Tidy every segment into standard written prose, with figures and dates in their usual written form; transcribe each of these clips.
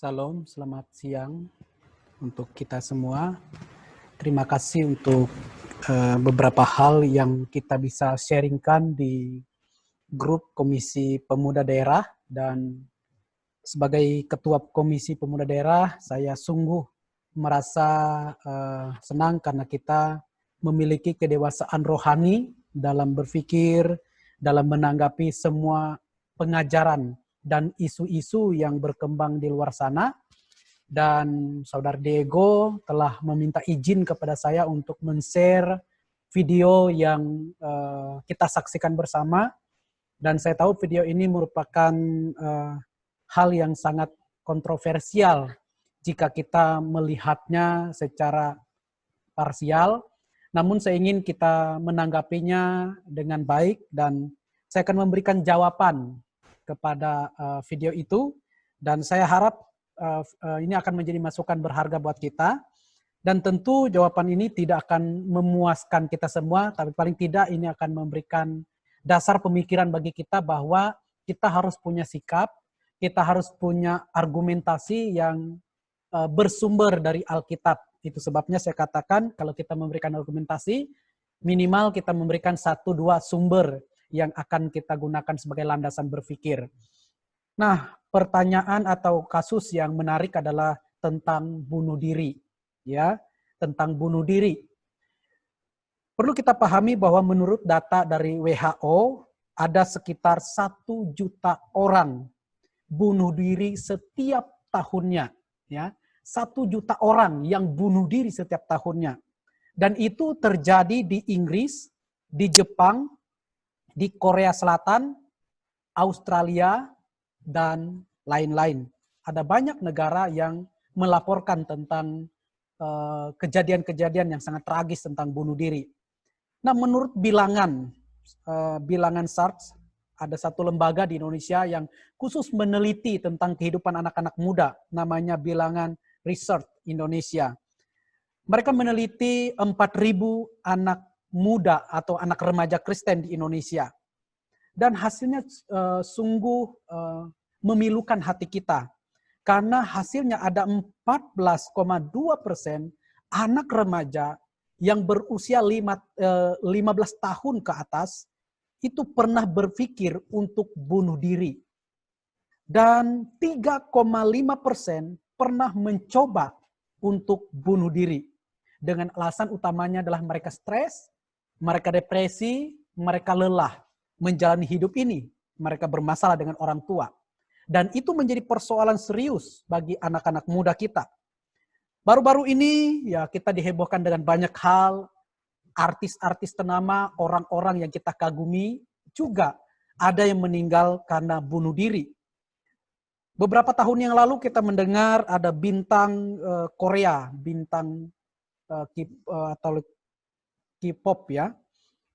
Salam, selamat siang untuk kita semua. Terima kasih untuk beberapa hal yang kita bisa sharingkan di grup Komisi Pemuda Daerah, dan sebagai Ketua Komisi Pemuda Daerah, saya sungguh merasa senang karena kita memiliki kedewasaan rohani dalam berpikir, dalam menanggapi semua pengajaran dan isu-isu yang berkembang di luar sana. Dan Saudara Diego telah meminta izin kepada saya untuk men-share video yang kita saksikan bersama. Dan saya tahu video ini merupakan hal yang sangat kontroversial jika kita melihatnya secara parsial. Namun saya ingin kita menanggapinya dengan baik, dan saya akan memberikan jawaban kepada video itu. Dan saya harap ini akan menjadi masukan berharga buat kita. Dan tentu jawaban ini tidak akan memuaskan kita semua, tapi paling tidak ini akan memberikan dasar pemikiran bagi kita bahwa kita harus punya sikap, kita harus punya argumentasi yang bersumber dari Alkitab. Itu sebabnya saya katakan kalau kita memberikan argumentasi, minimal kita memberikan 1-2 sumber yang akan kita gunakan sebagai landasan berpikir. Nah, pertanyaan atau kasus yang menarik adalah tentang bunuh diri, ya, tentang bunuh diri. Perlu kita pahami bahwa menurut data dari WHO ada sekitar 1 juta orang bunuh diri setiap tahunnya, ya. 1 juta orang yang bunuh diri setiap tahunnya. Dan itu terjadi di Inggris, di Jepang, di Korea Selatan, Australia, dan lain-lain. Ada banyak negara yang melaporkan tentang kejadian-kejadian yang sangat tragis tentang bunuh diri. Nah, menurut bilangan SARS, ada satu lembaga di Indonesia yang khusus meneliti tentang kehidupan anak-anak muda, namanya Bilangan Research Indonesia. Mereka meneliti 4.000 anak muda atau anak remaja Kristen di Indonesia. Dan hasilnya sungguh memilukan hati kita. Karena hasilnya ada 14,2% anak remaja yang berusia 15 tahun ke atas itu pernah berpikir untuk bunuh diri. Dan 3,5% pernah mencoba untuk bunuh diri. Dengan alasan utamanya adalah mereka stres, mereka depresi, mereka lelah menjalani hidup ini. Mereka bermasalah dengan orang tua. Dan itu menjadi persoalan serius bagi anak-anak muda kita. Baru-baru ini ya kita dihebohkan dengan banyak hal, artis-artis ternama, orang-orang yang kita kagumi, juga ada yang meninggal karena bunuh diri. Beberapa tahun yang lalu kita mendengar ada bintang Korea, bintang atau K-pop ya,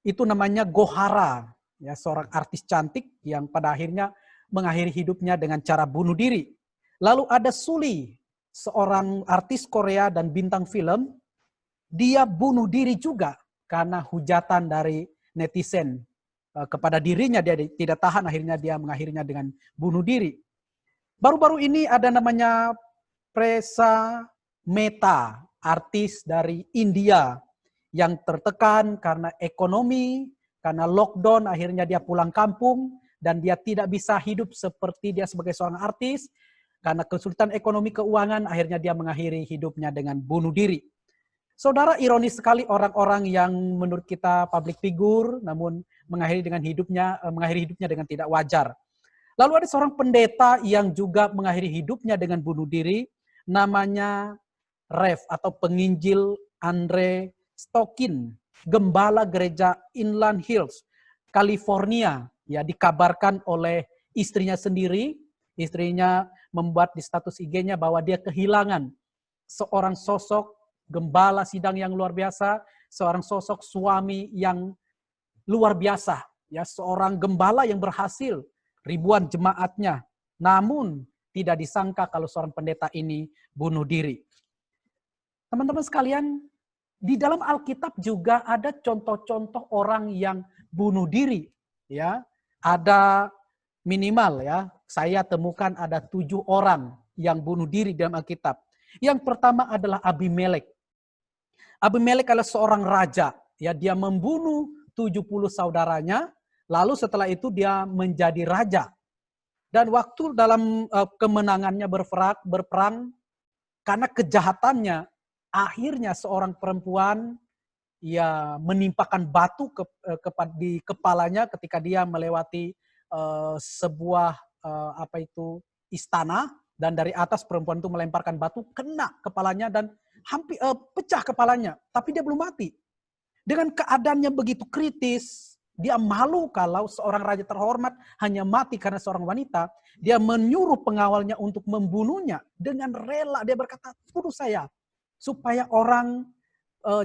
itu namanya Gohara, ya, seorang artis cantik yang pada akhirnya mengakhiri hidupnya dengan cara bunuh diri. Lalu ada Suli, seorang artis Korea dan bintang film, dia bunuh diri juga karena hujatan dari netizen kepada dirinya. Dia tidak tahan, akhirnya dia mengakhirinya dengan bunuh diri. Baru-baru ini ada namanya Presa Mehta, artis dari India yang tertekan karena ekonomi, karena lockdown, akhirnya dia pulang kampung dan dia tidak bisa hidup seperti dia sebagai seorang artis. Karena kesulitan ekonomi keuangan, akhirnya dia mengakhiri hidupnya dengan bunuh diri. Saudara, ironis sekali orang-orang yang menurut kita public figure, namun mengakhiri hidupnya dengan tidak wajar. Lalu ada seorang pendeta yang juga mengakhiri hidupnya dengan bunuh diri, namanya Rev atau penginjil Andre Stockin, gembala gereja Inland Hills, California, ya, dikabarkan oleh istrinya sendiri. Istrinya membuat di status IG-nya bahwa dia kehilangan seorang sosok gembala sidang yang luar biasa, seorang sosok suami yang luar biasa, ya, seorang gembala yang berhasil ribuan jemaatnya, namun tidak disangka kalau seorang pendeta ini bunuh diri. Teman-teman sekalian, di dalam Alkitab juga ada contoh-contoh orang yang bunuh diri, ya. Ada minimal, ya, saya temukan ada 7 orang yang bunuh diri dalam Alkitab. Yang pertama adalah Abimelek. Abimelek adalah seorang raja. Ya, dia membunuh 70 saudaranya, lalu setelah itu dia menjadi raja. Dan waktu dalam kemenangannya berperang, karena kejahatannya, akhirnya seorang perempuan ya menimpakan batu di kepalanya ketika dia melewati sebuah istana, dan dari atas perempuan itu melemparkan batu kena kepalanya dan hampir pecah kepalanya, tapi dia belum mati. Dengan keadaannya begitu kritis, dia malu kalau seorang raja terhormat hanya mati karena seorang wanita. Dia menyuruh pengawalnya untuk membunuhnya dengan rela. Dia berkata, bunuh saya. Supaya orang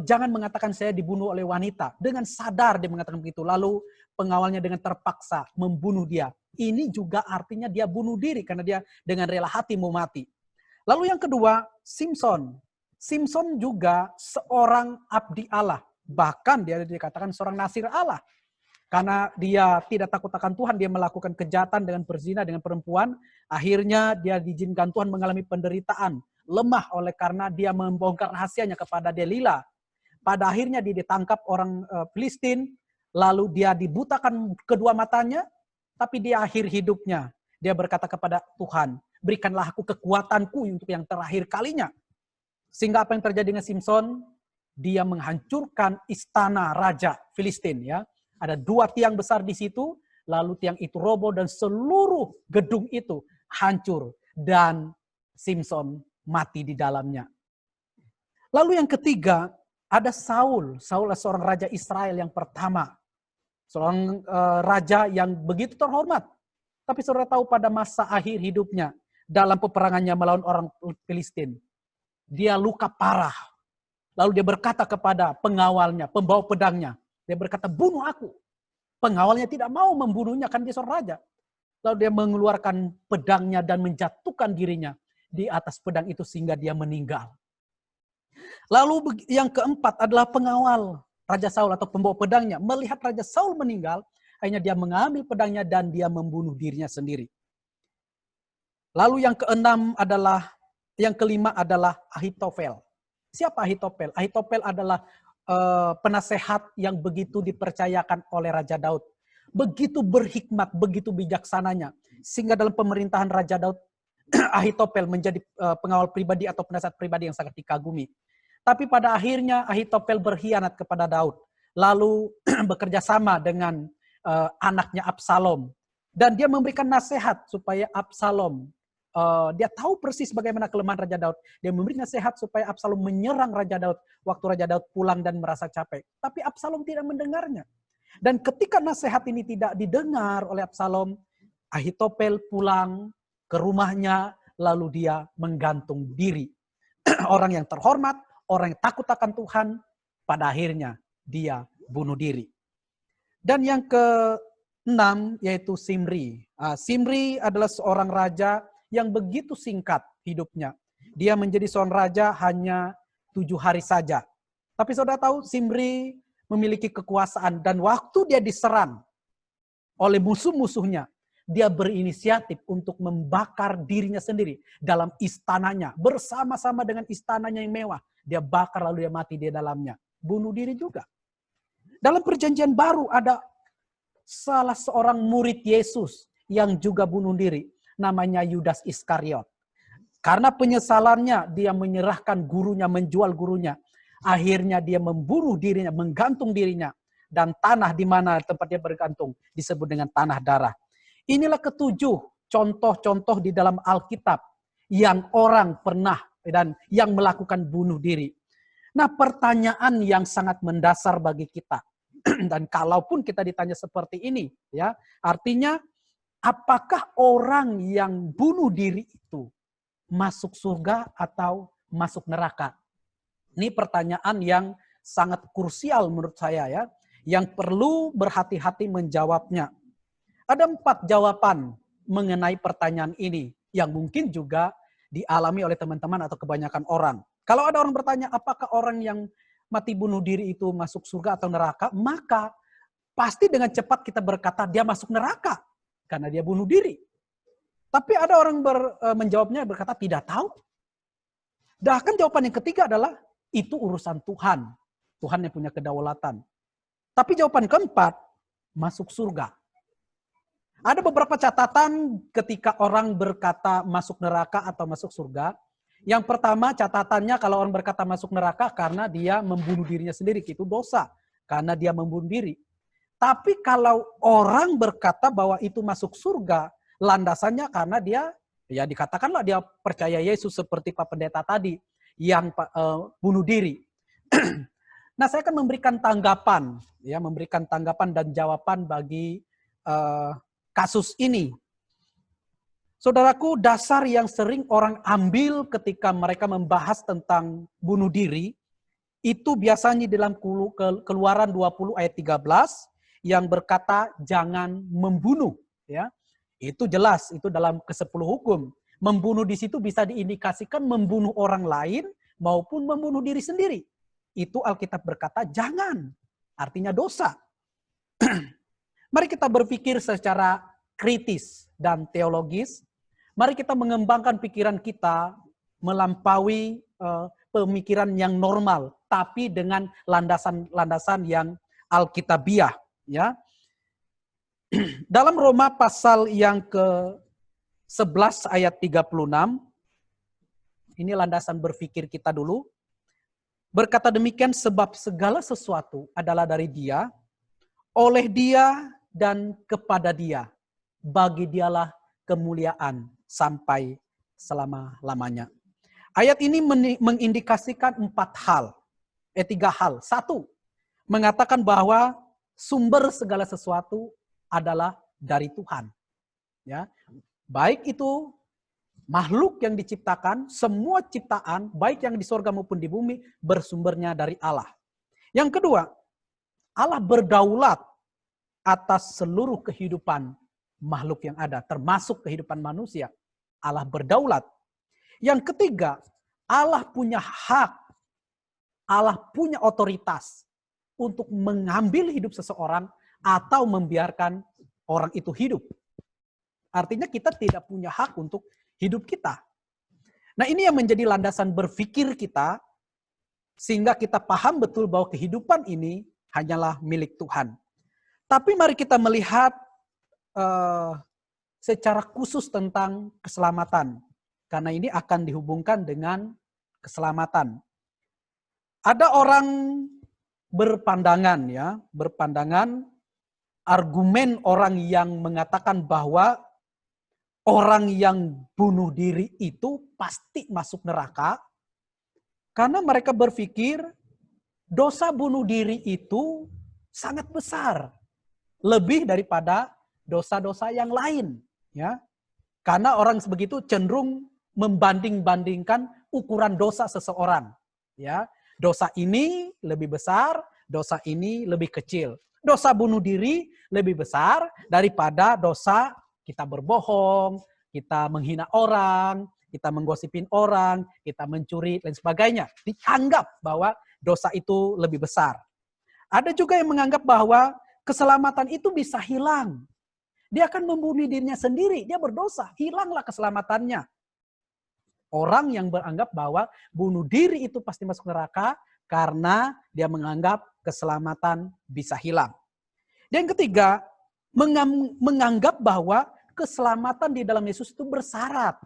jangan mengatakan saya dibunuh oleh wanita. Dengan sadar dia mengatakan begitu. Lalu pengawalnya dengan terpaksa membunuh dia. Ini juga artinya dia bunuh diri karena dia dengan rela hati mau mati. Lalu yang kedua, Simson. Simson juga seorang abdi Allah. Bahkan dia dikatakan seorang nasir Allah. Karena dia tidak takut akan Tuhan, dia melakukan kejahatan dengan berzina dengan perempuan. Akhirnya dia diizinkan Tuhan mengalami penderitaan. Lemah oleh karena dia membongkar rahasianya kepada Delila. Pada akhirnya dia ditangkap orang Filistin. Lalu dia dibutakan kedua matanya. Tapi di akhir hidupnya, dia berkata kepada Tuhan, berikanlah aku kekuatanku untuk yang terakhir kalinya. Sehingga apa yang terjadi dengan Simson? Dia menghancurkan istana raja Filistin. Ya, ada 2 tiang besar di situ, lalu tiang itu roboh dan seluruh gedung itu hancur dan Simson mati di dalamnya. Lalu yang ketiga ada Saul. Saul adalah seorang raja Israel yang pertama, seorang raja yang begitu terhormat. Tapi saudara tahu pada masa akhir hidupnya dalam peperangannya melawan orang Filistin, dia luka parah. Lalu dia berkata kepada pengawalnya, pembawa pedangnya, dia berkata, bunuh aku. Pengawalnya tidak mau membunuhnya, kan dia seorang raja. Lalu dia mengeluarkan pedangnya dan menjatuhkan dirinya di atas pedang itu sehingga dia meninggal. Lalu yang keempat adalah pengawal Raja Saul atau pembawa pedangnya. Melihat Raja Saul meninggal, akhirnya dia mengambil pedangnya dan dia membunuh dirinya sendiri. Lalu yang kelima adalah Ahitofel. Siapa Ahitofel? Ahitofel adalah penasehat yang begitu dipercayakan oleh Raja Daud. Begitu berhikmat, begitu bijaksananya. Sehingga dalam pemerintahan Raja Daud, Ahitofel menjadi pengawal pribadi atau penasehat pribadi yang sangat dikagumi. Tapi pada akhirnya Ahitofel berkhianat kepada Daud. Lalu bekerja sama dengan anaknya Absalom. Dan dia memberikan nasihat supaya Absalom, dia tahu persis bagaimana kelemahan Raja Daud. Dia memberi nasihat supaya Absalom menyerang Raja Daud waktu Raja Daud pulang dan merasa capek. Tapi Absalom tidak mendengarnya. Dan ketika nasihat ini tidak didengar oleh Absalom, Ahitofel pulang ke rumahnya, lalu dia menggantung diri. Orang yang terhormat, orang yang takut akan Tuhan, pada akhirnya dia bunuh diri. Dan yang ke-6 yaitu Simri. Simri adalah seorang raja yang begitu singkat hidupnya. Dia menjadi seorang raja hanya 7 hari saja. Tapi saudara tahu Simri memiliki kekuasaan dan waktu dia diserang oleh musuh-musuhnya, dia berinisiatif untuk membakar dirinya sendiri dalam istananya. Bersama-sama dengan istananya yang mewah. Dia bakar lalu dia mati di dalamnya. Bunuh diri juga. Dalam perjanjian baru ada salah seorang murid Yesus yang juga bunuh diri. Namanya Yudas Iskariot. Karena penyesalannya, dia menyerahkan gurunya, menjual gurunya. Akhirnya dia membunuh dirinya, menggantung dirinya. Dan tanah di mana tempat dia bergantung disebut dengan tanah darah. Inilah ketujuh contoh-contoh di dalam Alkitab yang orang pernah dan yang melakukan bunuh diri. Nah, pertanyaan yang sangat mendasar bagi kita. Dan kalaupun kita ditanya seperti ini, ya, artinya apakah orang yang bunuh diri itu masuk surga atau masuk neraka? Ini pertanyaan yang sangat krusial menurut saya, ya, yang perlu berhati-hati menjawabnya. Ada 4 jawaban mengenai pertanyaan ini yang mungkin juga dialami oleh teman-teman atau kebanyakan orang. Kalau ada orang bertanya apakah orang yang mati bunuh diri itu masuk surga atau neraka, maka pasti dengan cepat kita berkata dia masuk neraka karena dia bunuh diri. Tapi ada orang menjawabnya berkata tidak tahu. Bahkan jawaban yang ketiga adalah itu urusan Tuhan. Tuhan yang punya kedaulatan. Tapi jawaban keempat, masuk surga. Ada beberapa catatan ketika orang berkata masuk neraka atau masuk surga. Yang pertama catatannya kalau orang berkata masuk neraka karena dia membunuh dirinya sendiri. Itu dosa. Karena dia membunuh diri. Tapi kalau orang berkata bahwa itu masuk surga, landasannya karena dia, ya dikatakanlah dia percaya Yesus seperti Pak Pendeta tadi, yang bunuh diri. Nah, saya akan memberikan tanggapan, ya, memberikan tanggapan dan jawaban bagi kasus ini. Saudaraku, dasar yang sering orang ambil ketika mereka membahas tentang bunuh diri, itu biasanya dalam Keluaran 20 ayat 13, yang berkata jangan membunuh. Ya, itu jelas, itu dalam ke-10 hukum. Membunuh di situ bisa diindikasikan membunuh orang lain maupun membunuh diri sendiri. Itu Alkitab berkata jangan, artinya dosa. Mari kita berpikir secara kritis dan teologis. Mari kita mengembangkan pikiran kita melampaui pemikiran yang normal, tapi dengan landasan-landasan yang alkitabiah. Ya, dalam Roma pasal yang ke-11 ayat 36, ini landasan berpikir kita dulu. Berkata demikian, sebab segala sesuatu adalah dari Dia, oleh Dia dan kepada Dia. Bagi Dialah kemuliaan sampai selama-lamanya. Ayat ini mengindikasikan 3 hal. 1, mengatakan bahwa sumber segala sesuatu adalah dari Tuhan. Ya, baik itu makhluk yang diciptakan, semua ciptaan, baik yang di sorga maupun di bumi, bersumbernya dari Allah. Yang kedua, Allah berdaulat atas seluruh kehidupan makhluk yang ada, termasuk kehidupan manusia. Allah berdaulat. Yang ketiga, Allah punya hak, Allah punya otoritas untuk mengambil hidup seseorang atau membiarkan orang itu hidup. Artinya kita tidak punya hak untuk hidup kita. Nah, ini yang menjadi landasan berpikir kita, sehingga kita paham betul bahwa kehidupan ini hanyalah milik Tuhan. Tapi mari kita melihat secara khusus tentang keselamatan. Karena ini akan dihubungkan dengan keselamatan. Ada orang berpandangan, argumen orang yang mengatakan bahwa orang yang bunuh diri itu pasti masuk neraka, karena mereka berpikir dosa bunuh diri itu sangat besar, lebih daripada dosa-dosa yang lain. Ya, karena orang sebegitu cenderung membanding-bandingkan ukuran dosa seseorang. Ya, dosa ini lebih besar, dosa ini lebih kecil. Dosa bunuh diri lebih besar daripada dosa kita berbohong, kita menghina orang, kita menggosipin orang, kita mencuri, dan sebagainya. Dianggap bahwa dosa itu lebih besar. Ada juga yang menganggap bahwa keselamatan itu bisa hilang. Dia akan membunuh dirinya sendiri, dia berdosa, hilanglah keselamatannya. Orang yang beranggap bahwa bunuh diri itu pasti masuk neraka karena dia menganggap keselamatan bisa hilang. Dan yang ketiga, menganggap bahwa keselamatan di dalam Yesus itu bersyarat.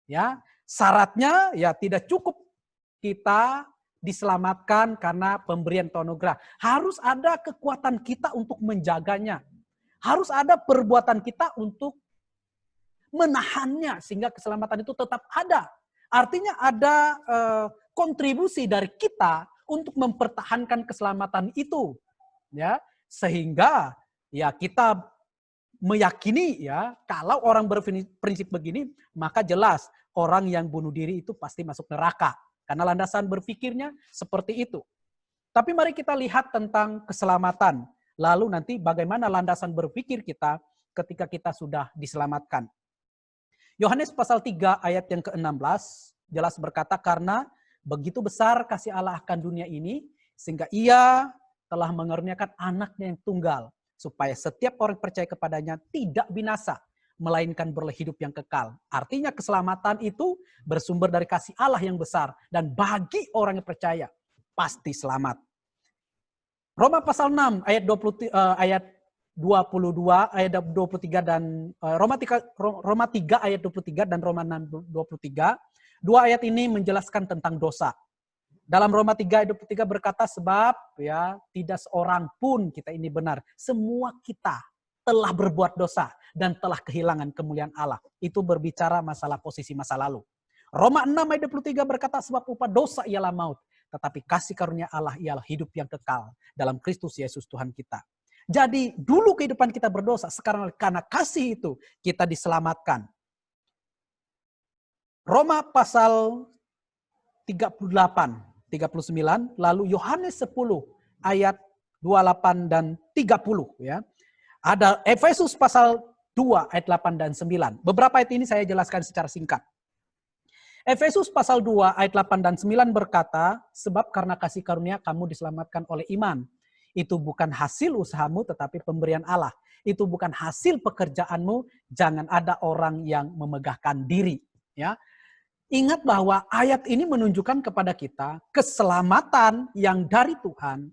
Ya, syaratnya ya tidak cukup kita diselamatkan karena pemberian anugerah. Harus ada kekuatan kita untuk menjaganya. Harus ada perbuatan kita untuk menahannya sehingga keselamatan itu tetap ada. Artinya ada kontribusi dari kita untuk mempertahankan keselamatan itu. Ya, sehingga ya kita meyakini ya kalau orang berprinsip begini, maka jelas orang yang bunuh diri itu pasti masuk neraka. Karena landasan berpikirnya seperti itu. Tapi mari kita lihat tentang keselamatan. Lalu nanti bagaimana landasan berpikir kita ketika kita sudah diselamatkan. Yohanes pasal 3 ayat yang ke-16 jelas berkata, karena begitu besar kasih Allah akan dunia ini, sehingga Ia telah mengaruniakan anaknya yang tunggal, supaya setiap orang percaya kepadanya tidak binasa, melainkan beroleh hidup yang kekal. Artinya keselamatan itu bersumber dari kasih Allah yang besar. Dan bagi orang yang percaya, pasti selamat. Roma pasal 6 ayat 22 ayat 23 dan Roma 3 ayat 23 dan Roma 6 23. Dua ayat ini menjelaskan tentang dosa. Dalam Roma 3 ayat 23 berkata, sebab ya tidak seorang pun kita ini benar. Semua kita telah berbuat dosa dan telah kehilangan kemuliaan Allah. Itu berbicara masalah posisi masa lalu. Roma 6 ayat 23 berkata, sebab upah dosa ialah maut. Tetapi kasih karunia Allah ialah hidup yang kekal dalam Kristus Yesus Tuhan kita. Jadi dulu kehidupan kita berdosa, sekarang karena kasih itu kita diselamatkan. Roma pasal 38, 39, lalu Yohanes 10 ayat 28 dan 30 ya. Ada Efesus pasal 2 ayat 8 dan 9. Beberapa ayat ini saya jelaskan secara singkat. Efesus pasal 2 ayat 8 dan 9 berkata, sebab karena kasih karunia kamu diselamatkan oleh iman. Itu bukan hasil usahamu tetapi pemberian Allah. Itu bukan hasil pekerjaanmu, jangan ada orang yang memegahkan diri. Ya. Ingat bahwa ayat ini menunjukkan kepada kita keselamatan yang dari Tuhan,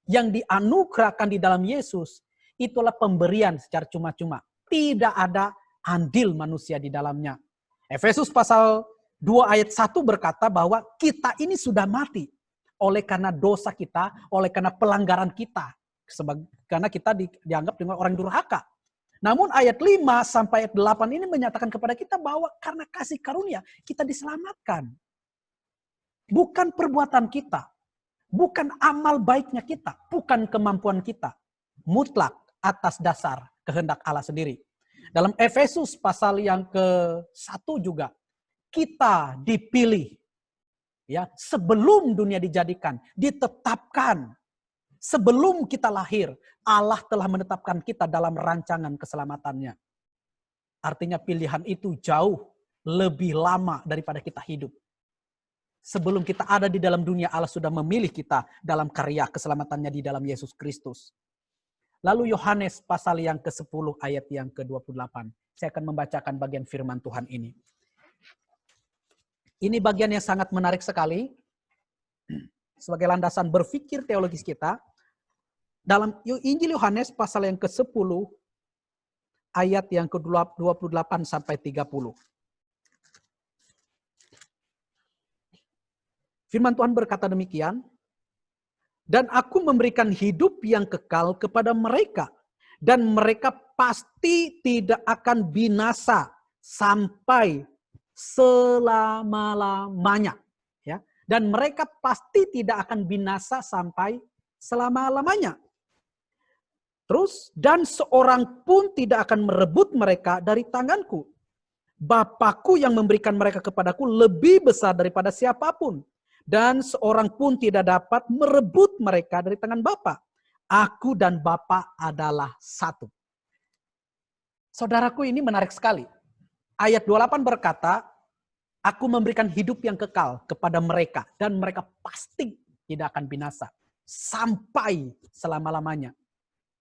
yang dianugerahkan di dalam Yesus, itulah pemberian secara cuma-cuma. Tidak ada andil manusia di dalamnya. Efesus pasal 2 ayat 1 berkata bahwa kita ini sudah mati oleh karena dosa kita, oleh karena pelanggaran kita. Karena kita dianggap dengan orang durhaka. Namun ayat 5 sampai ayat 8 ini menyatakan kepada kita bahwa karena kasih karunia kita diselamatkan. Bukan perbuatan kita, bukan amal baiknya kita, bukan kemampuan kita. Mutlak atas dasar kehendak Allah sendiri. Dalam Efesus pasal yang ke-1 juga, kita dipilih ya sebelum dunia dijadikan, ditetapkan sebelum kita lahir, Allah telah menetapkan kita dalam rancangan keselamatannya. Artinya pilihan itu jauh lebih lama daripada kita hidup. Sebelum kita ada di dalam dunia, Allah sudah memilih kita dalam karya keselamatannya di dalam Yesus Kristus. Lalu Yohanes pasal yang ke-10 ayat yang ke-28. Saya akan membacakan bagian firman Tuhan ini. Ini bagian yang sangat menarik sekali. Sebagai landasan berpikir teologis kita. Dalam Injil Yohanes pasal yang ke-10 ayat yang ke-28 sampai 30. Firman Tuhan berkata demikian. Dan aku memberikan hidup yang kekal kepada mereka. Dan mereka pasti tidak akan binasa sampai selama-lamanya. Ya. Dan mereka pasti tidak akan binasa sampai selama-lamanya. Terus, dan seorang pun tidak akan merebut mereka dari tanganku. Bapakku yang memberikan mereka kepadaku lebih besar daripada siapapun. Dan seorang pun tidak dapat merebut mereka dari tangan Bapa. Aku dan Bapa adalah satu. Saudaraku, ini menarik sekali. Ayat 28 berkata, aku memberikan hidup yang kekal kepada mereka. Dan mereka pasti tidak akan binasa. Sampai selama-lamanya.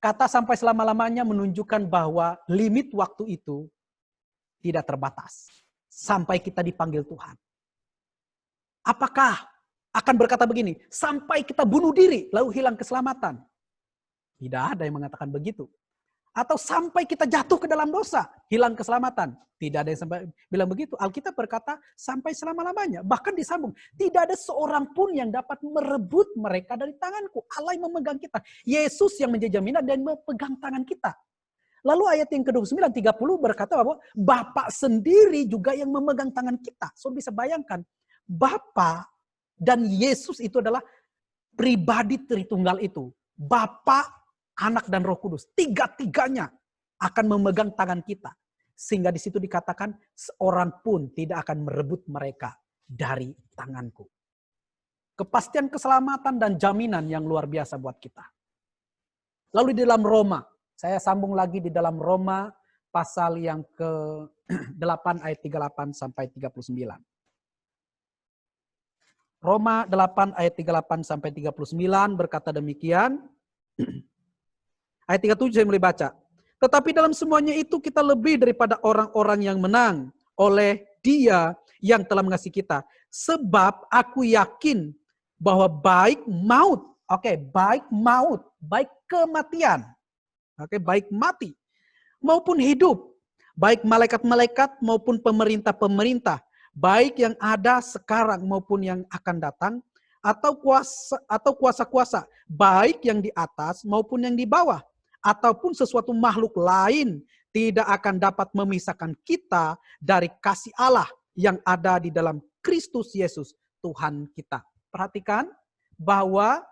Kata sampai selama-lamanya menunjukkan bahwa limit waktu itu tidak terbatas. Sampai kita dipanggil Tuhan. Apakah akan berkata begini, sampai kita bunuh diri lalu hilang keselamatan? Tidak ada yang mengatakan begitu. Atau sampai kita jatuh ke dalam dosa, hilang keselamatan. Tidak ada yang sampai bilang begitu. Alkitab berkata sampai selama-lamanya. Bahkan disambung, tidak ada seorang pun yang dapat merebut mereka dari tanganku. Allah yang memegang kita. Yesus yang menjadi jaminan dan memegang tangan kita. Lalu ayat yang ke-29, 30 berkata bahwa Bapa sendiri juga yang memegang tangan kita. So bisa bayangkan, Bapa dan Yesus itu adalah pribadi Tritunggal itu. Bapa, Anak dan Roh Kudus. Tiga-tiganya akan memegang tangan kita. Sehingga di situ dikatakan seorang pun tidak akan merebut mereka dari tanganku. Kepastian keselamatan dan jaminan yang luar biasa buat kita. Lalu di dalam Roma. Saya sambung lagi di dalam Roma pasal yang ke-8 ayat 38 sampai 39. Roma 8 ayat 38 sampai 39 berkata demikian. Ayat 37 saya mulai baca. Tetapi dalam semuanya itu kita lebih daripada orang-orang yang menang oleh Dia yang telah mengasihi kita. Sebab aku yakin bahwa baik maut, baik maut, baik kematian, baik mati, maupun hidup, baik malaikat-malaikat maupun pemerintah-pemerintah, baik yang ada sekarang maupun yang akan datang, atau kuasa-kuasa, baik yang di atas maupun yang di bawah, ataupun sesuatu makhluk lain tidak akan dapat memisahkan kita dari kasih Allah yang ada di dalam Kristus Yesus Tuhan kita. Perhatikan bahwa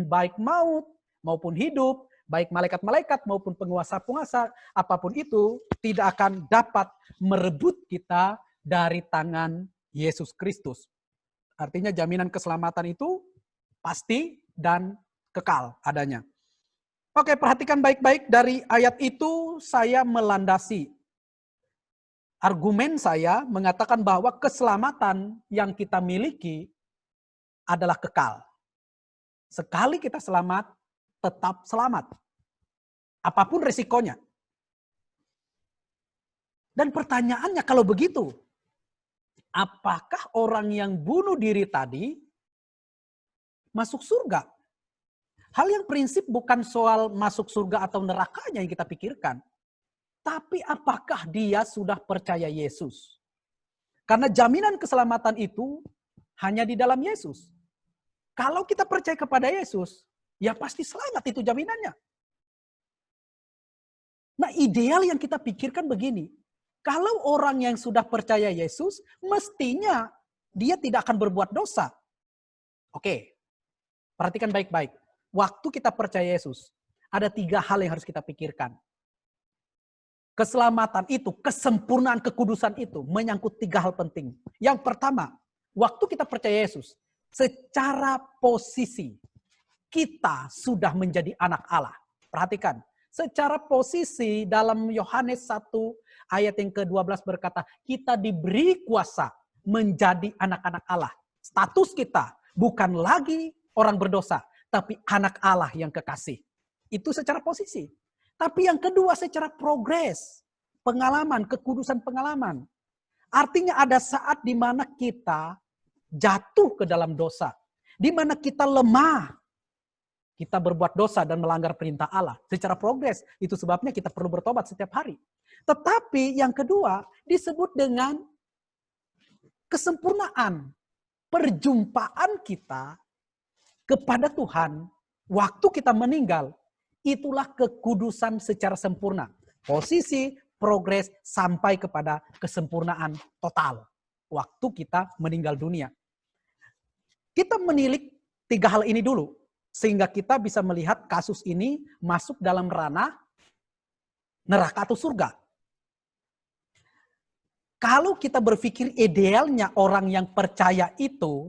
baik maut maupun hidup, baik malaikat-malaikat maupun penguasa-penguasa, apapun itu tidak akan dapat merebut kita dari tangan Yesus Kristus. Artinya jaminan keselamatan itu pasti dan kekal adanya. Oke, perhatikan baik-baik dari ayat itu saya melandasi argumen saya mengatakan bahwa keselamatan yang kita miliki adalah kekal. Sekali kita selamat, tetap selamat. Apapun resikonya. Dan pertanyaannya kalau begitu, apakah orang yang bunuh diri tadi masuk surga? Hal yang prinsip bukan soal masuk surga atau nerakanya yang kita pikirkan. Tapi apakah dia sudah percaya Yesus? Karena jaminan keselamatan itu hanya di dalam Yesus. Kalau kita percaya kepada Yesus, ya pasti selamat, itu jaminannya. Nah, ideal yang kita pikirkan begini. Kalau orang yang sudah percaya Yesus, mestinya dia tidak akan berbuat dosa. Oke, perhatikan baik-baik. Waktu kita percaya Yesus, ada 3 hal yang harus kita pikirkan. Keselamatan itu, kesempurnaan, kekudusan itu menyangkut 3 hal penting. Yang pertama, waktu kita percaya Yesus, secara posisi kita sudah menjadi anak Allah. Perhatikan, secara posisi dalam Yohanes 1 ayat yang ke-12 berkata, kita diberi kuasa menjadi anak-anak Allah. Status kita bukan lagi orang berdosa, tapi anak Allah yang kekasih. Itu secara posisi. Tapi yang kedua secara progres, pengalaman, kekudusan pengalaman. Artinya ada saat di mana kita jatuh ke dalam dosa. Di mana kita lemah. Kita berbuat dosa dan melanggar perintah Allah. Secara progres. Itu sebabnya kita perlu bertobat setiap hari. Tetapi yang kedua disebut dengan kesempurnaan. Perjumpaan kita kepada Tuhan waktu kita meninggal. Itulah kekudusan secara sempurna. Posisi, progres, sampai kepada kesempurnaan total. Waktu kita meninggal dunia. Kita menilik 3 hal ini dulu. Sehingga kita bisa melihat kasus ini masuk dalam ranah neraka atau surga. Kalau kita berpikir idealnya orang yang percaya itu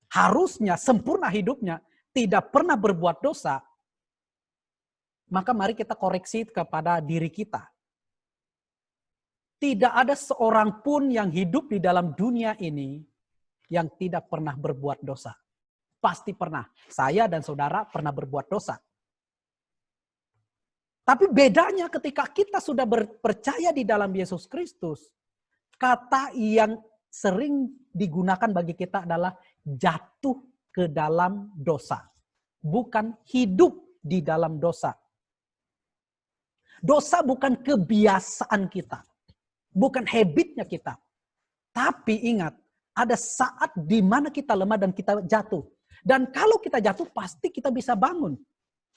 harusnya sempurna hidupnya, tidak pernah berbuat dosa, maka mari kita koreksi kepada diri kita. Tidak ada seorang pun yang hidup di dalam dunia ini yang tidak pernah berbuat dosa. Pasti pernah. Saya dan saudara pernah berbuat dosa. Tapi bedanya ketika kita sudah percaya di dalam Yesus Kristus, kata yang sering digunakan bagi kita adalah jatuh ke dalam dosa. Bukan hidup di dalam dosa. Dosa bukan kebiasaan kita. Bukan habitnya kita. Tapi ingat, ada saat di mana kita lemah dan kita jatuh. Dan kalau kita jatuh, pasti kita bisa bangun.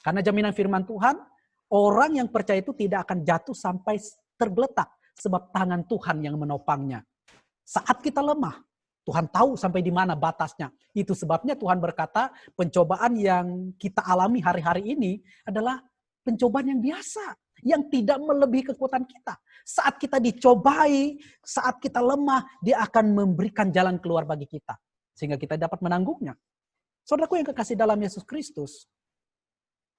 Karena jaminan firman Tuhan, orang yang percaya itu tidak akan jatuh sampai tergeletak. Sebab tangan Tuhan yang menopangnya. Saat kita lemah, Tuhan tahu sampai di mana batasnya. Itu sebabnya Tuhan berkata, pencobaan yang kita alami hari-hari ini adalah pencobaan yang biasa. Yang tidak melebihi kekuatan kita. Saat kita dicobai, saat kita lemah, dia akan memberikan jalan keluar bagi kita. Sehingga kita dapat menanggungnya. Saudaraku yang kekasih dalam Yesus Kristus,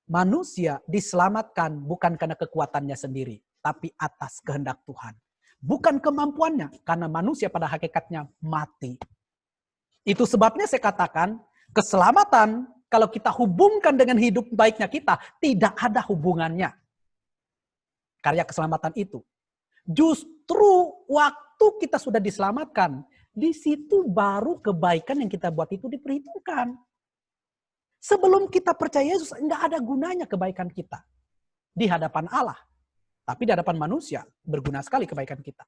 manusia diselamatkan bukan karena kekuatannya sendiri, tapi atas kehendak Tuhan. Bukan kemampuannya, karena manusia pada hakikatnya mati. Itu sebabnya saya katakan, keselamatan kalau kita hubungkan dengan hidup baiknya kita, tidak ada hubungannya. karya keselamatan itu. Justru waktu kita sudah diselamatkan, di situ baru kebaikan yang kita buat itu diperhitungkan. Sebelum kita percaya Yesus, enggak ada gunanya kebaikan kita di hadapan Allah. Tapi di hadapan manusia, berguna sekali kebaikan kita.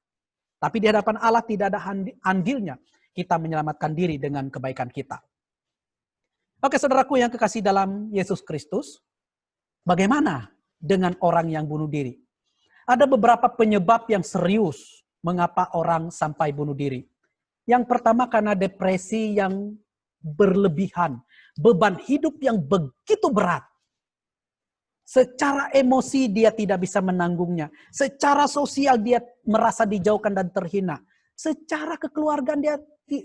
Tapi di hadapan Allah tidak ada andilnya kita menyelamatkan diri dengan kebaikan kita. Oke, saudaraku yang kekasih dalam Yesus Kristus, bagaimana dengan orang yang bunuh diri? Ada beberapa penyebab yang serius mengapa orang sampai bunuh diri. Yang pertama karena depresi yang berlebihan, beban hidup yang begitu berat. Secara emosi dia tidak bisa menanggungnya. Secara sosial dia merasa dijauhkan dan terhina. Secara kekeluargaan dia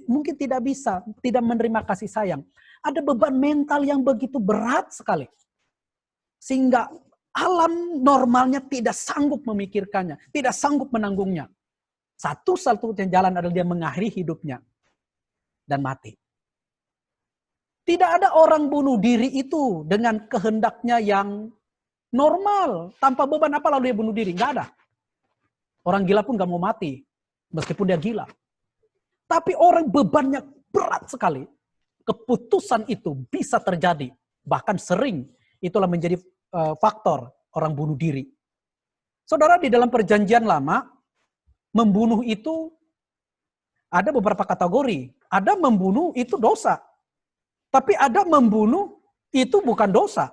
mungkin tidak bisa, tidak menerima kasih sayang. Ada beban mental yang begitu berat sekali. Sehingga alam normalnya tidak sanggup memikirkannya, tidak sanggup menanggungnya. Satu-satunya jalan adalah dia mengakhiri hidupnya dan mati. Tidak ada orang bunuh diri itu dengan kehendaknya yang normal, tanpa beban apa lalu dia bunuh diri. Nggak ada. Orang gila pun nggak mau mati, meskipun dia gila. Tapi orang bebannya berat sekali. Keputusan itu bisa terjadi. Bahkan sering itulah menjadi faktor orang bunuh diri. Saudara, di dalam perjanjian lama, membunuh itu ada beberapa kategori. Ada membunuh itu dosa. Tapi ada membunuh itu bukan dosa.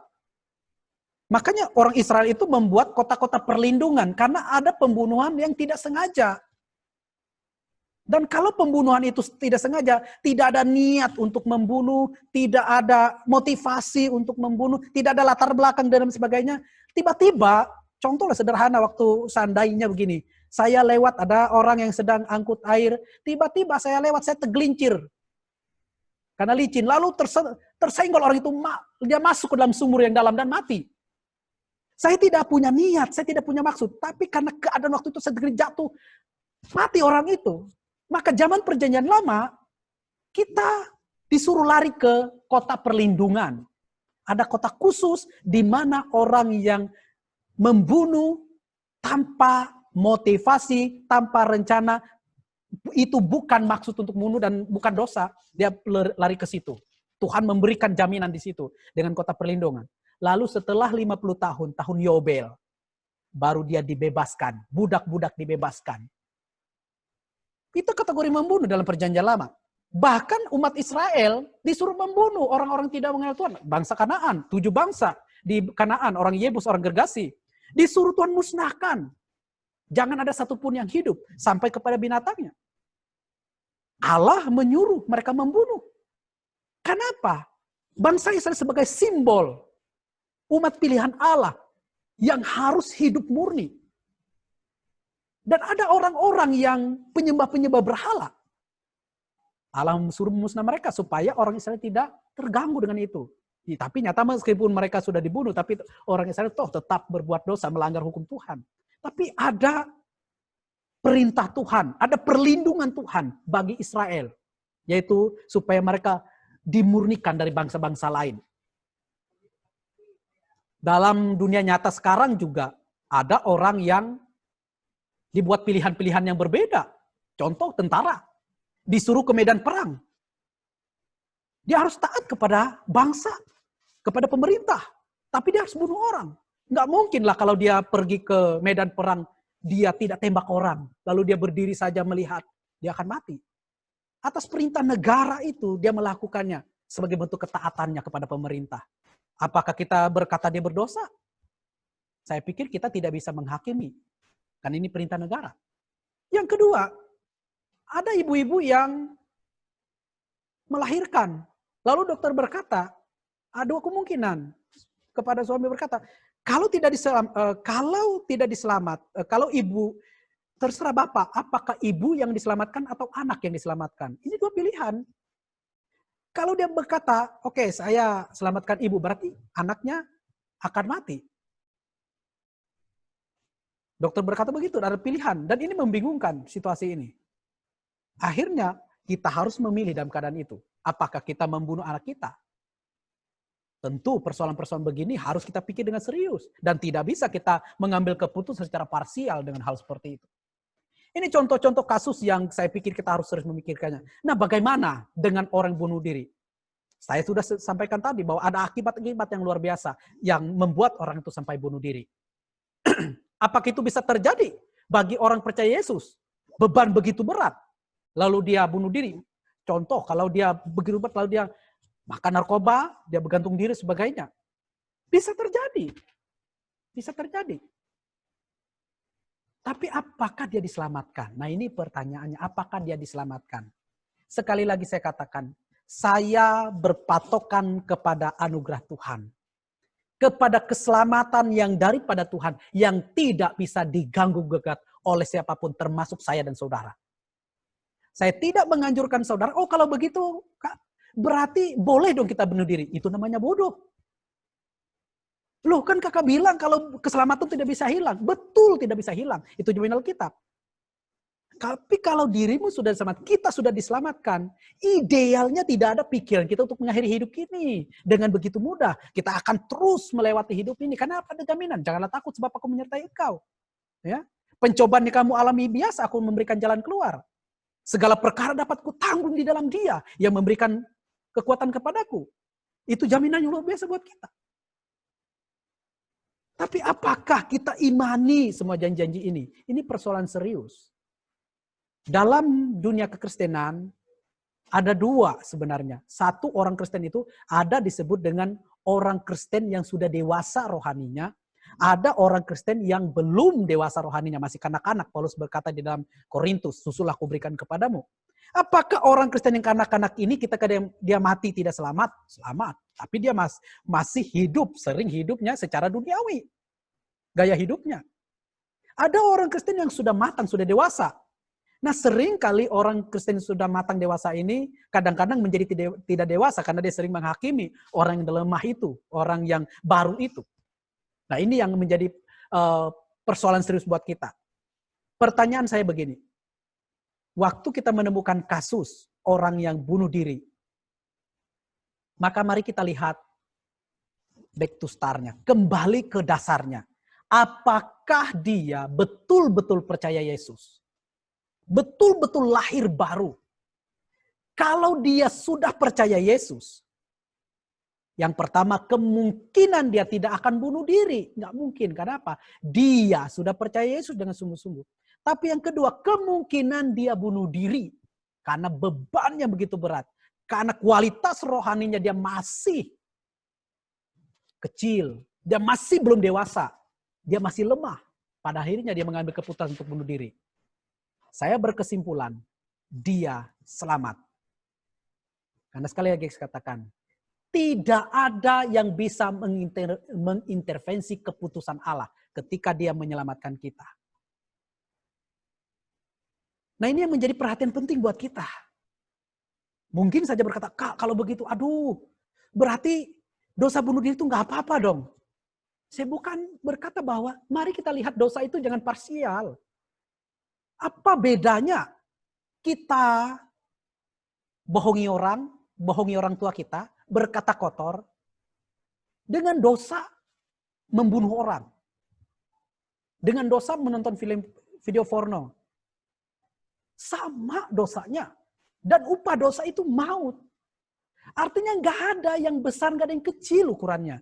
Makanya orang Israel itu membuat kota-kota perlindungan karena ada pembunuhan yang tidak sengaja. Dan kalau pembunuhan itu tidak sengaja, tidak ada niat untuk membunuh, tidak ada motivasi untuk membunuh, tidak ada latar belakang dan sebagainya, tiba-tiba, contohnya sederhana waktu seandainya begini, saya lewat ada orang yang sedang angkut air, tiba-tiba saya lewat, saya tergelincir. Karena licin, lalu tersenggol orang itu, dia masuk ke dalam sumur yang dalam dan mati. Saya tidak punya niat, saya tidak punya maksud, tapi karena keadaan waktu itu saya jatuh, mati orang itu. Maka zaman perjanjian lama, kita disuruh lari ke kota perlindungan. Ada kota khusus di mana orang yang membunuh tanpa motivasi, tanpa rencana, itu bukan maksud untuk membunuh dan bukan dosa. Dia lari ke situ. Tuhan memberikan jaminan di situ dengan kota perlindungan. Lalu setelah 50 tahun, tahun Yobel, baru dia dibebaskan. Budak-budak dibebaskan. Itu kategori membunuh dalam perjanjian lama. Bahkan umat Israel disuruh membunuh orang-orang tidak mengenal Tuhan. Bangsa Kanaan, 7 bangsa di Kanaan, orang Yebus, orang Gergasi. Disuruh Tuhan musnahkan. Jangan ada satupun yang hidup sampai kepada binatangnya. Allah menyuruh mereka membunuh. Kenapa? Bangsa Israel sebagai simbol umat pilihan Allah yang harus hidup murni. Dan ada orang-orang yang penyembah-penyembah berhala. Allah suruh memusnah mereka supaya orang Israel tidak terganggu dengan itu. Tapi nyata meskipun mereka sudah dibunuh, tapi orang Israel toh tetap berbuat dosa, melanggar hukum Tuhan. Tapi ada perintah Tuhan, ada perlindungan Tuhan bagi Israel. Yaitu supaya mereka dimurnikan dari bangsa-bangsa lain. Dalam dunia nyata sekarang juga ada orang yang dibuat pilihan-pilihan yang berbeda. Contoh tentara. Disuruh ke medan perang. Dia harus taat kepada bangsa. Kepada pemerintah. Tapi dia harus bunuh orang. Nggak mungkin lah kalau dia pergi ke medan perang, dia tidak tembak orang. Lalu dia berdiri saja melihat. Dia akan mati. Atas perintah negara itu, dia melakukannya. Sebagai bentuk ketaatannya kepada pemerintah. Apakah kita berkata dia berdosa? Saya pikir kita tidak bisa menghakimi. Kan ini perintah negara. Yang kedua, ada ibu-ibu yang melahirkan. Lalu dokter berkata, ada kemungkinan kepada suami berkata, kalau ibu, terserah Bapak, apakah ibu yang diselamatkan atau anak yang diselamatkan? Ini 2 pilihan. Kalau dia berkata, oke, saya selamatkan ibu, berarti anaknya akan mati. Dokter berkata begitu, ada pilihan. Dan ini membingungkan situasi ini. Akhirnya kita harus memilih dalam keadaan itu. Apakah kita membunuh anak kita? Tentu persoalan-persoalan begini harus kita pikir dengan serius. Dan tidak bisa kita mengambil keputusan secara parsial dengan hal seperti itu. Ini contoh-contoh kasus yang saya pikir kita harus serius memikirkannya. Nah, bagaimana dengan orang bunuh diri? Saya sudah sampaikan tadi bahwa ada akibat-akibat yang luar biasa yang membuat orang itu sampai bunuh diri. Apakah itu bisa terjadi bagi orang percaya Yesus? Beban begitu berat, lalu dia bunuh diri. Contoh, kalau dia begitu berat, lalu dia makan narkoba, dia bergantung diri, sebagainya. Bisa terjadi. Bisa terjadi. Tapi apakah dia diselamatkan? Nah, ini pertanyaannya, apakah dia diselamatkan? Sekali lagi saya katakan, saya berpatokan kepada anugerah Tuhan. Kepada keselamatan yang daripada Tuhan, yang tidak bisa diganggu-gugat oleh siapapun, termasuk saya dan saudara. Saya tidak menganjurkan saudara, oh kalau begitu, Kak, berarti boleh dong kita bunuh diri. Itu namanya bodoh. Loh, kan kakak bilang kalau keselamatan tidak bisa hilang. Betul tidak bisa hilang. Itu jaminan Alkitab. Tapi kalau dirimu sudah diselamatkan, kita sudah diselamatkan, idealnya tidak ada pikiran kita untuk mengakhiri hidup ini. Dengan begitu mudah, kita akan terus melewati hidup ini. Karena apa? Ada jaminan. Janganlah takut sebab aku menyertai engkau. Ya? Pencobaan yang kamu alami biasa, aku memberikan jalan keluar. Segala perkara dapat kutanggung di dalam Dia yang memberikan kekuatan kepadaku. Itu jaminan yang luar biasa buat kita. Tapi apakah kita imani semua janji-janji ini? Ini persoalan serius. Dalam dunia kekristenan, ada dua sebenarnya. Satu, orang Kristen itu ada disebut dengan orang Kristen yang sudah dewasa rohaninya. Ada orang Kristen yang belum dewasa rohaninya, masih kanak-kanak. Paulus berkata di dalam Korintus, susulah aku berikan kepadamu. Apakah orang Kristen yang kanak-kanak ini ketika dia mati tidak selamat? Selamat. Tapi dia masih hidup, sering hidupnya secara duniawi. Gaya hidupnya. Ada orang Kristen yang sudah matang, sudah dewasa. Nah, sering kali orang Kristen sudah matang dewasa ini kadang-kadang menjadi tidak dewasa karena dia sering menghakimi orang yang lemah itu, orang yang baru itu. Nah, ini yang menjadi persoalan serius buat kita. Pertanyaan saya begini. Waktu kita menemukan kasus orang yang bunuh diri, maka mari kita lihat back to start-nya, kembali ke dasarnya. Apakah dia betul-betul percaya Yesus? Betul-betul lahir baru. Kalau dia sudah percaya Yesus, yang pertama kemungkinan dia tidak akan bunuh diri. Nggak mungkin. Kenapa? Dia sudah percaya Yesus dengan sungguh-sungguh. Tapi yang kedua, kemungkinan dia bunuh diri. Karena bebannya begitu berat. Karena kualitas rohaninya dia masih kecil. Dia masih belum dewasa. Dia masih lemah. Pada akhirnya dia mengambil keputusan untuk bunuh diri. Saya berkesimpulan, dia selamat. Karena sekali lagi saya katakan, tidak ada yang bisa mengintervensi keputusan Allah ketika dia menyelamatkan kita. Nah, ini yang menjadi perhatian penting buat kita. Mungkin saja berkata, Kak, kalau begitu, aduh, berarti dosa bunuh diri itu nggak apa-apa dong. Saya bukan berkata bahwa mari kita lihat dosa itu jangan parsial. Apa bedanya kita bohongi orang tua kita, berkata kotor, dengan dosa membunuh orang. Dengan dosa menonton video porno. Sama dosanya. Dan upah dosa itu maut. Artinya nggak ada yang besar, nggak ada yang kecil ukurannya.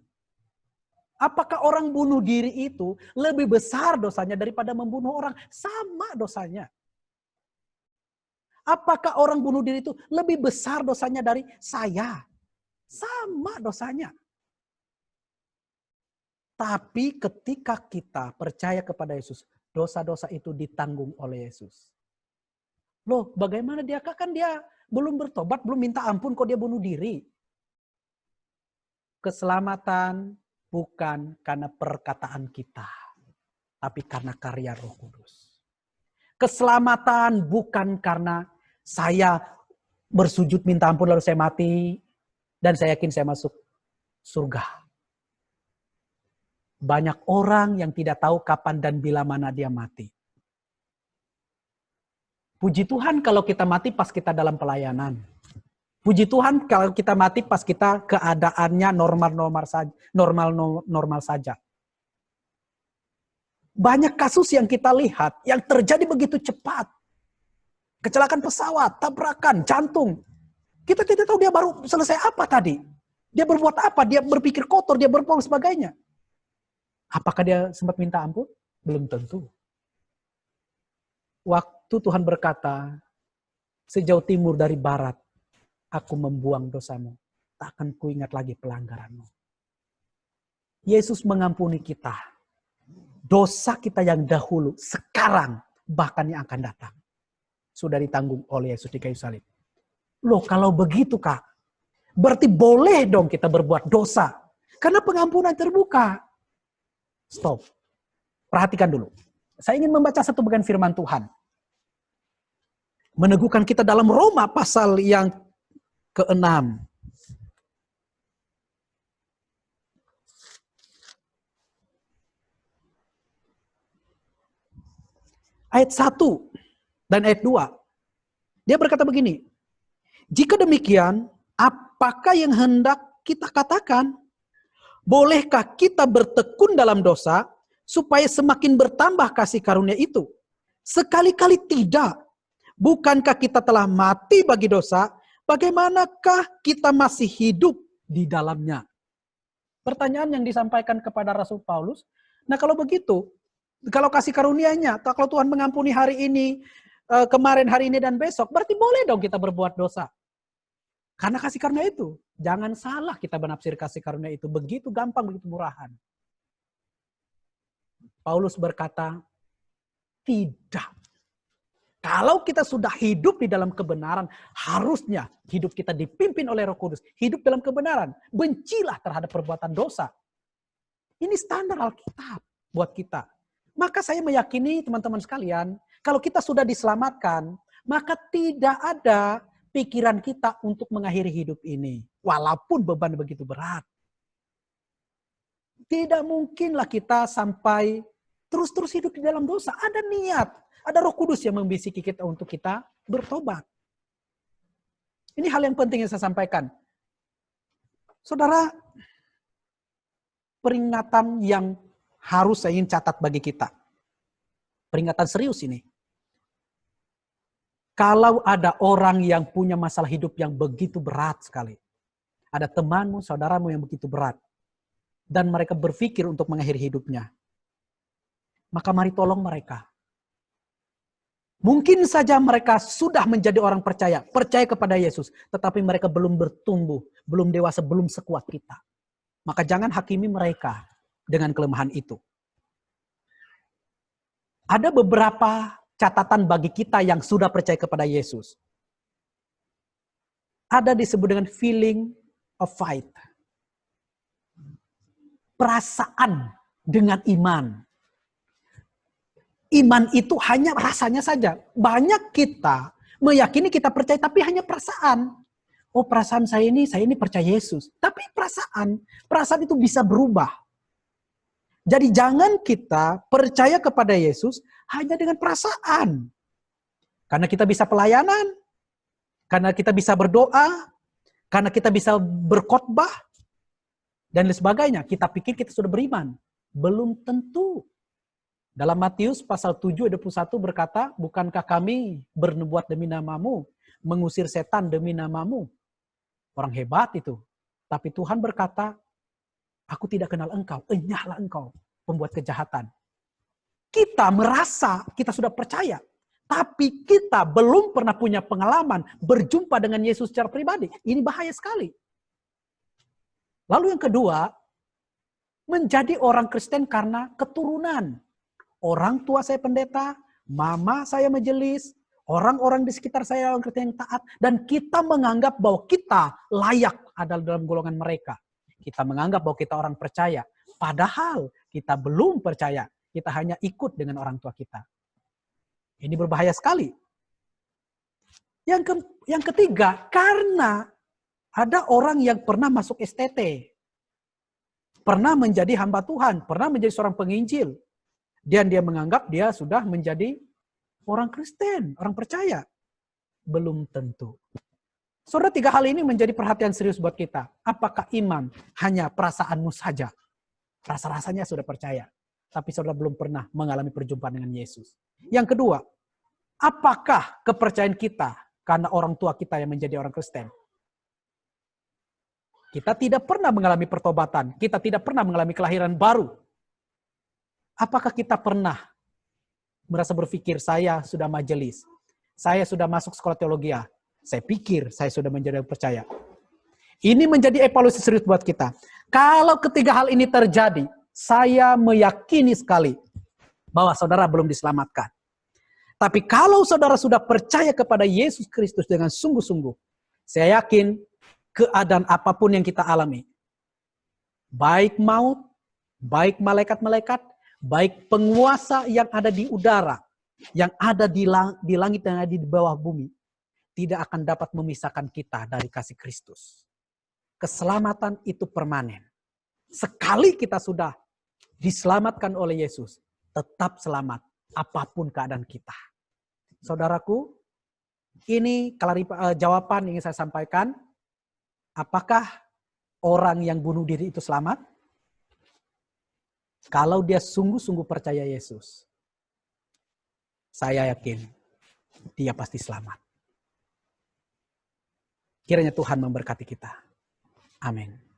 Apakah orang bunuh diri itu lebih besar dosanya daripada membunuh orang? Sama dosanya. Apakah orang bunuh diri itu lebih besar dosanya dari saya? Sama dosanya. Tapi ketika kita percaya kepada Yesus, dosa-dosa itu ditanggung oleh Yesus. Loh, bagaimana dia? Kan dia belum bertobat, belum minta ampun kok dia bunuh diri. Keselamatan bukan karena perkataan kita, tapi karena karya Roh Kudus. Keselamatan bukan karena saya bersujud minta ampun lalu saya mati dan saya yakin saya masuk surga. Banyak orang yang tidak tahu kapan dan bila mana dia mati. Puji Tuhan kalau kita mati pas kita dalam pelayanan. Puji Tuhan kalau kita mati pas kita keadaannya normal saja. Banyak kasus yang kita lihat yang terjadi begitu cepat. Kecelakaan pesawat, tabrakan, jantung. Kita tidak tahu dia baru selesai apa tadi. Dia berbuat apa, dia berpikir kotor, dia berbuat sebagainya. Apakah dia sempat minta ampun? Belum tentu. Waktu Tuhan berkata, sejauh timur dari barat, aku membuang dosamu. Tak akan kuingat lagi pelanggaranmu. Yesus mengampuni kita. Dosa kita yang dahulu, sekarang, bahkan yang akan datang. Sudah ditanggung oleh Yesus di kayu salib. Loh, kalau begitu Kak, berarti boleh dong kita berbuat dosa. Karena pengampunan terbuka. Stop. Perhatikan dulu. Saya ingin membaca satu bagian firman Tuhan. Meneguhkan kita dalam Roma pasal yang ke-6. Ayat 1 dan ayat 2. Dia berkata begini. Jika demikian, apakah yang hendak kita katakan? Bolehkah kita bertekun dalam dosa supaya semakin bertambah kasih karunia itu? Sekali-kali tidak. Bukankah kita telah mati bagi dosa? Bagaimanakah kita masih hidup di dalamnya? Pertanyaan yang disampaikan kepada Rasul Paulus. Nah kalau begitu, kalau kasih karunia-Nya, kalau Tuhan mengampuni hari ini, kemarin, hari ini, dan besok, berarti boleh dong kita berbuat dosa. Karena kasih karunia itu. Jangan salah kita menafsir kasih karunia itu. Begitu gampang, begitu murahan. Paulus berkata, tidak. Kalau kita sudah hidup di dalam kebenaran, harusnya hidup kita dipimpin oleh Roh Kudus. Hidup dalam kebenaran. Bencilah terhadap perbuatan dosa. Ini standar Alkitab buat kita. Maka saya meyakini teman-teman sekalian, kalau kita sudah diselamatkan, maka tidak ada pikiran kita untuk mengakhiri hidup ini. Walaupun beban begitu berat. Tidak mungkinlah kita sampai terus-terus hidup di dalam dosa. Ada niat. Ada Roh Kudus yang membisiki kita untuk kita bertobat. Ini hal yang penting yang saya sampaikan. Saudara, peringatan yang harus saya ingin catat bagi kita. Peringatan serius ini. Kalau ada orang yang punya masalah hidup yang begitu berat sekali. Ada temanmu, saudaramu yang begitu berat. Dan mereka berpikir untuk mengakhiri hidupnya. Maka mari tolong mereka. Mungkin saja mereka sudah menjadi orang percaya kepada Yesus, tetapi mereka belum bertumbuh, belum dewasa, belum sekuat kita. Maka jangan hakimi mereka dengan kelemahan itu. Ada beberapa catatan bagi kita yang sudah percaya kepada Yesus. Ada disebut dengan feeling of faith. Perasaan dengan iman. Iman itu hanya rasanya saja. Banyak kita meyakini kita percaya, tapi hanya perasaan. Oh, perasaan saya ini percaya Yesus. Tapi perasaan itu bisa berubah. Jadi jangan kita percaya kepada Yesus hanya dengan perasaan. Karena kita bisa pelayanan, karena kita bisa berdoa, karena kita bisa berkhotbah, dan lain sebagainya. Kita pikir kita sudah beriman. Belum tentu. Dalam Matius pasal 7 ayat 21 berkata, bukankah kami bernubuat demi namamu, mengusir setan demi namamu? Orang hebat itu. Tapi Tuhan berkata, aku tidak kenal engkau, enyahlah engkau, pembuat kejahatan. Kita merasa kita sudah percaya, tapi kita belum pernah punya pengalaman berjumpa dengan Yesus secara pribadi. Ini bahaya sekali. Lalu yang kedua, menjadi orang Kristen karena keturunan. Orang tua saya pendeta, mama saya majelis, orang-orang di sekitar saya orang Kristen yang taat, dan kita menganggap bahwa kita layak ada dalam golongan mereka. Kita menganggap bahwa kita orang percaya, padahal kita belum percaya. Kita hanya ikut dengan orang tua kita. Ini berbahaya sekali. Yang ketiga, karena ada orang yang pernah masuk STT, pernah menjadi hamba Tuhan, pernah menjadi seorang penginjil. Dan dia menganggap dia sudah menjadi orang Kristen, orang percaya. Belum tentu. Saudara, 3 hal ini menjadi perhatian serius buat kita. Apakah iman hanya perasaanmu saja? Rasa-rasanya sudah percaya. Tapi saudara belum pernah mengalami perjumpaan dengan Yesus. Yang kedua, apakah kepercayaan kita karena orang tua kita yang menjadi orang Kristen? Kita tidak pernah mengalami pertobatan. Kita tidak pernah mengalami kelahiran baru. Apakah kita pernah merasa berpikir, saya sudah majelis, saya sudah masuk sekolah teologi, saya pikir saya sudah menjadi orang percaya. Ini menjadi evaluasi serius buat kita. Kalau ketiga hal ini terjadi, saya meyakini sekali bahwa saudara belum diselamatkan. Tapi kalau saudara sudah percaya kepada Yesus Kristus dengan sungguh-sungguh, saya yakin keadaan apapun yang kita alami, baik maut, baik malaikat-malaikat, baik penguasa yang ada di udara, yang ada di langit dan ada di bawah bumi, tidak akan dapat memisahkan kita dari kasih Kristus. Keselamatan itu permanen. Sekali kita sudah diselamatkan oleh Yesus, tetap selamat apapun keadaan kita. Saudaraku, ini jawaban yang ingin saya sampaikan. Apakah orang yang bunuh diri itu selamat? Kalau dia sungguh-sungguh percaya Yesus, saya yakin dia pasti selamat. Kiranya Tuhan memberkati kita. Amin.